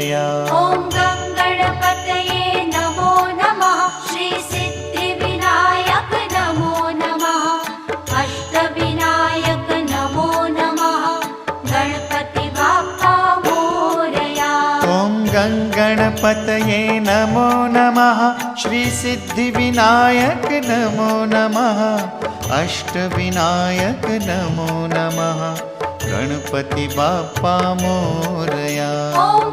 मोरया। ॐ गणपतये नमो नमः। श्री सिद्धिविनायक नमो नमः। अष्टविनायक नमो नमः। गणपति बाप्पा मोरया। ॐ गणपतये नमो नमः। श्री सिद्धिविनायक नमो नमः। अष्टविनायक नमो नमः। गणपति बाप्पा मोरया। ॐ